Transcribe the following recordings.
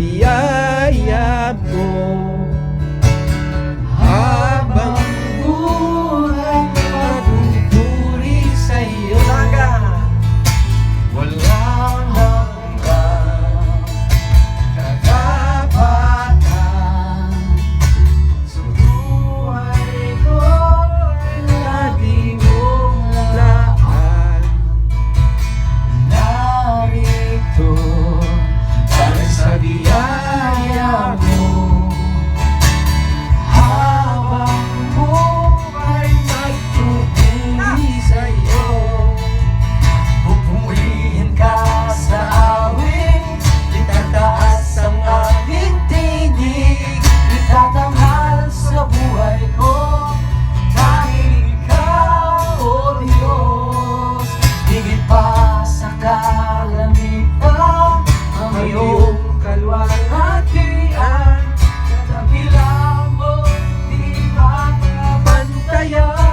biyaya mo. Habang buhay matuturi sa'yo, walang hanggang katapatan. Sa buhay ko'y lagi mong laan. Narito para sa biyaya mo. Habang buhay magtuturi sa'yo, pupurihin ka sa awit, itataas ang aking tinig, itatanghal sa buhay ko dahil ikaw, O Diyos. Higit pa sa kalamitan ang iyong kalwalhatian, kadakilan mo di mapapantayan.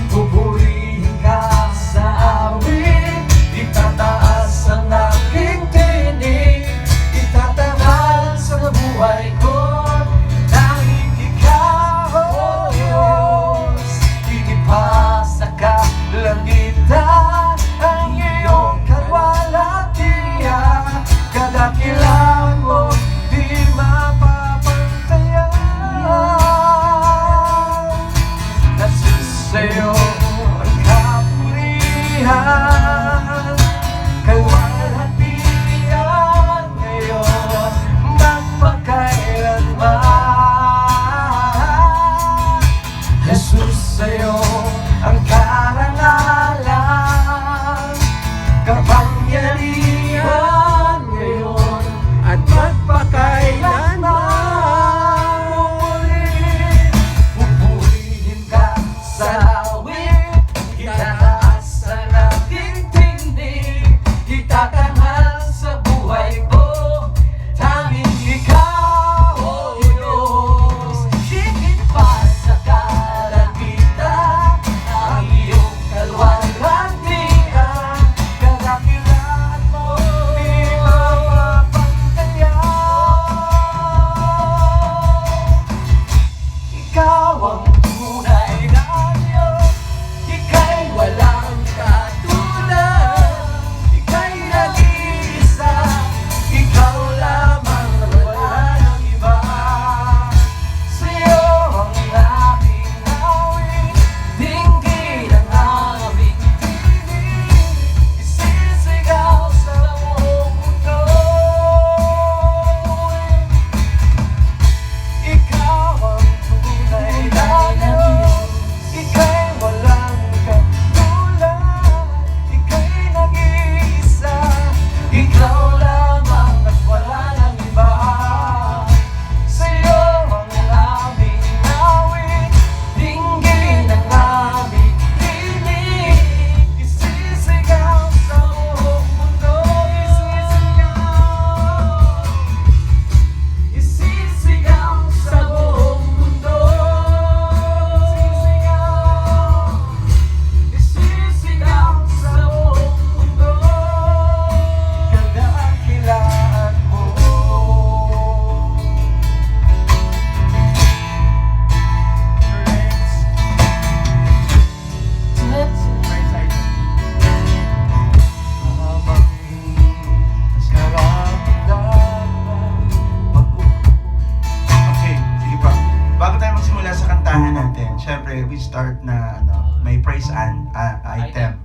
Pupurihin ka sa awit, itataas ang aking tinig, itatanghal sa buhay ko dahil ikaw, O Diyos. Higit pa sa kalangitan ang iyong kalwalhatian, kadakilan mo di mapapantayan. Nasusayo ang kapurihan, kalwalhatian ngayon magpakailanman. Jesus, sa'yo ang karangalan, kapangyarihan ngayon at magpakailanman. Pupurihin ka sa awit, itataas ang aking tinig, itatanghal sa buhay ko tanging ikaw, O Diyos. Higit pa sa kalangitan ang iyong kalwalhatian, kadakilan mo di mapapantayan. Ikaw ang tunay na Diyos, ika'y walang katulad, ika'y nag-iisa, ikaw lamang, wala nang iba. Sa'yo ang aking awit, dinggin ang aming tinig, isisigaw sa buong mundo. Ikaw ang tunay na Diyos, ika'y walang katulad, ika'y nag-iisa, ikaw lamang at wala nang iba. Sa'yo ang aming awit, dinggin ang aming tinig, isisigaw sa buong mundo. Isisigaw sa buong mundo. Isisigaw sa buong mundo, kadakilaan mo. Habang mas karamdaman Okay, sige pa. Bago tayo magsimula sa kantahan natin, syempre we start na may praise item.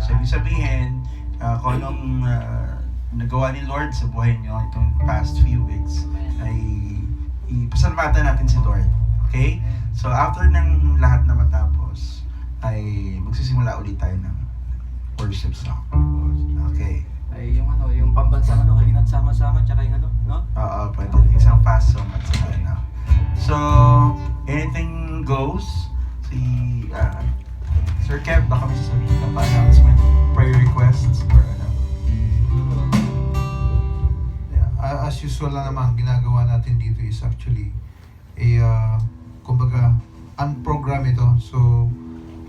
So ibig sabihin, kung anong nagawa ni Lord sa buhay niyo itong past few weeks, ay ipasalamatan natin si Lord. Okay? So after ng lahat na matapos, ay magsisimula ulit tayo ng worship song. Okay. Ay, yung pambansang halina't sama-sama, tsaka yung no? Oo, pwede. Isang fast song at saka So, anything goes. Si Sir Kev, baka may sasabihin ka pa announcement, prayer requests, or ano. Yeah, as usual lang naman, ginagawa natin dito is actually kumbaga, unprogram ito. So,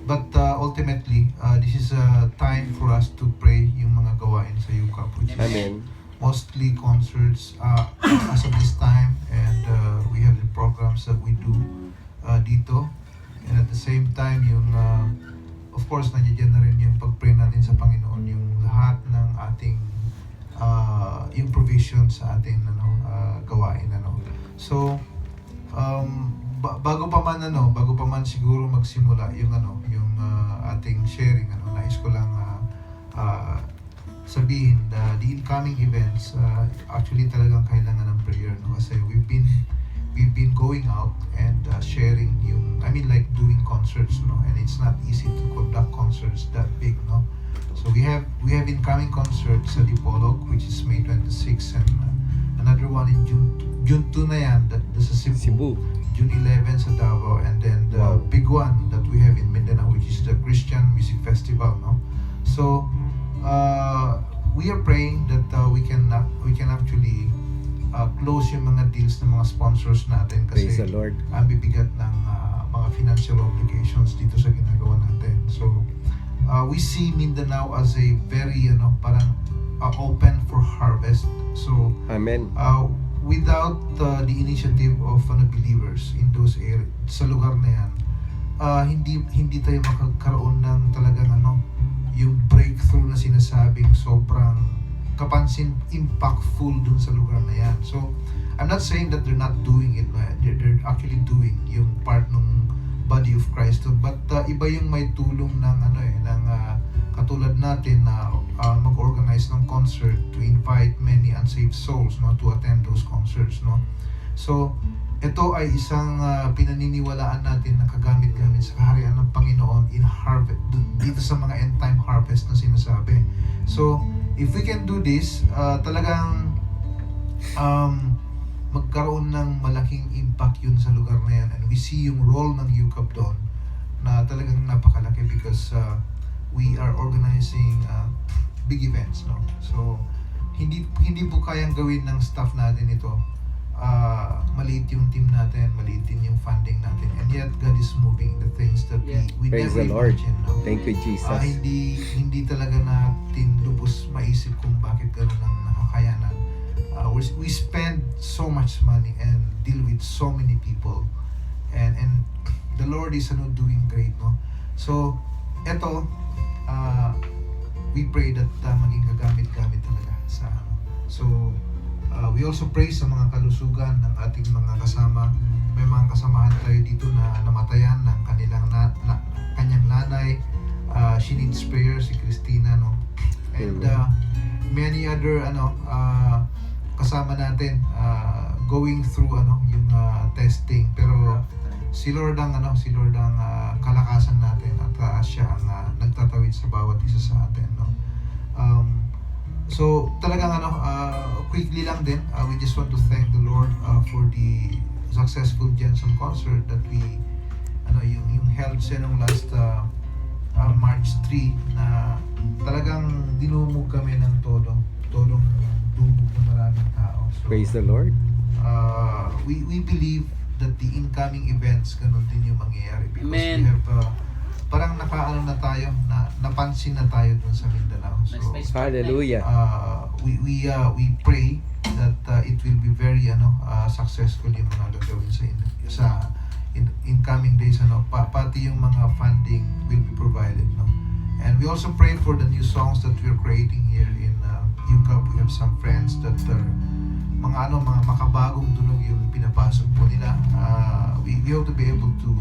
but ultimately, this is a time for us to pray yung mga gawain sa UCAP, which is Amen. mostly concerts as of this time, and we have the programs that we do dito. And at the same time, yung of course, nandiyan na rin yung pag-pray natin sa Panginoon, yung lahat ng ating yung provision sa ating gawain. So, bago pa man siguro magsimula yung ating sharing, nais ko lang sabihin the incoming events actually talagang kailangan ng prayer, kasi we've been going out and sharing like doing concerts, and it's not easy to conduct concerts that big, so we have incoming concerts sa Dipolog, which is May 26, and another one in June 2 na yan, that's sa Cebu. June 11 sa Davao, and then the big one that we have in Mindanao, which is the Christian Music Festival, So we are praying that we can actually close yung mga deals ng mga sponsors natin, kasi Praise the Lord. ang bibigat ng mga financial obligations dito sa ginagawa natin. So we see Mindanao as a very parang open for harvest. So Amen. without the initiative of believers in those areas, sa lugar na yan, hindi tayo makakaroon ng talagang yung breakthrough na sinasabing sobrang kapansin, impactful dun sa lugar na yan. So I'm not saying that they're not doing it, they're actually doing yung part ng body of Christ, but iba yung may tulong ng katulad natin na mag-organize ng concert to invite many unsaved souls to attend those concerts, So ito ay isang pinaniniwalaan natin na kagamit-gamit sa kaharian ng Panginoon in harvest, dito sa mga end time harvest na sinasabi. So if we can do this, talagang magkaroon ng malaking impact yun sa lugar na yan, and we see yung role ng UCAP doon na talagang napakalaki, because we are organizing big events, so hindi po kayang gawin ng staff natin ito. Maliit yung team natin, maliit din yung funding natin, and yet God is moving the things that we Praise never the Lord. imagined. Thank you, Jesus. Hindi talaga natin lubos maisip kung bakit gano'n ang nakakayanan. We spend so much money and deal with so many people, and the Lord is doing great, So eto, we pray that maging gagamit-gamit talaga sa So we also pray sa mga kalusugan ng ating mga kasama. May mga kasamahan tayo dito na namatayan ng kanilang kanyang nanay. She needs prayer, si Christina, and many other kasama natin going through yung testing, pero si Lord ang kalakasan natin, at siya ang nagtatawid sa bawat isa sa atin, So talagang quickly lang din, we just want to thank the Lord for the successful Jensen concert that we yung held siya nung last March 3, na talagang dinumog kami ng todong dumog ng maraming tao. So, Praise the Lord. we believe that the incoming events ganun din yung mangyayari, because Amen. we have parang na tayo, napansin na tayo dun sa Mindanao. So Hallelujah. we pray that it will be very successful yung mga gagawin sa incoming days, pati yung mga funding will be provided, and we also pray for the new songs that we are creating here in UCAP. We have some friends that are mga makabagong tunog yung pinapasok po nila. We hope to be able to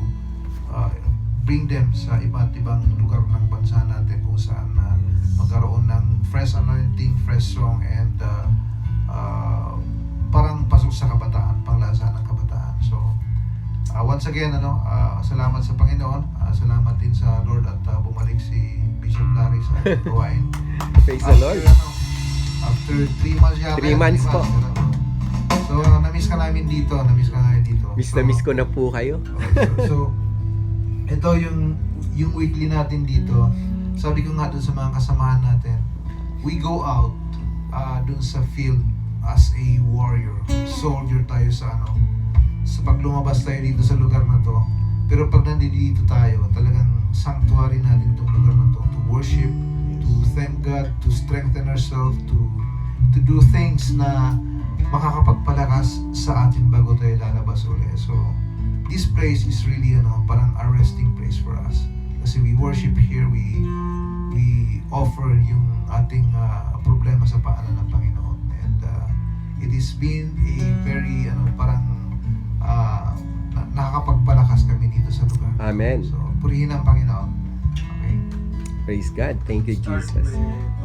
bring them sa iba't ibang lugar ng bansa natin, kung saan magkaroon ng fresh anointing, fresh song, and parang pasok sa kabataan, panglasa ng kabataan. So once again, salamat sa Panginoon, salamat din sa Lord at bumalik si Bishop Larry sa gawain. Praise the Lord. After 3 months yata. 3 months po. So na-miss ka namin dito. Miss na miss ko na po kayo. Okay, so ito yung weekly natin dito. Sabi ko nga dun sa mga kasamahan natin, we go out dun sa field as a warrior, soldier tayo sa pag lumabas tayo dito sa lugar na to. Pero pag nandito tayo, talagang sanctuary natin itong lugar na to, to worship, to thank God, to strengthen ourselves, to to do things na makakapagpalakas sa atin bago tayo lalabas ulit. So, this praise is really parang a resting place for us. Kasi we worship here, we offer yung ating problema sa paanan ng Panginoon. And it has been a very parang nakakapagpalakas kami dito sa lugar. Amen. So, purihin ang Panginoon. Okay. Praise God. Thank you, Start Jesus. with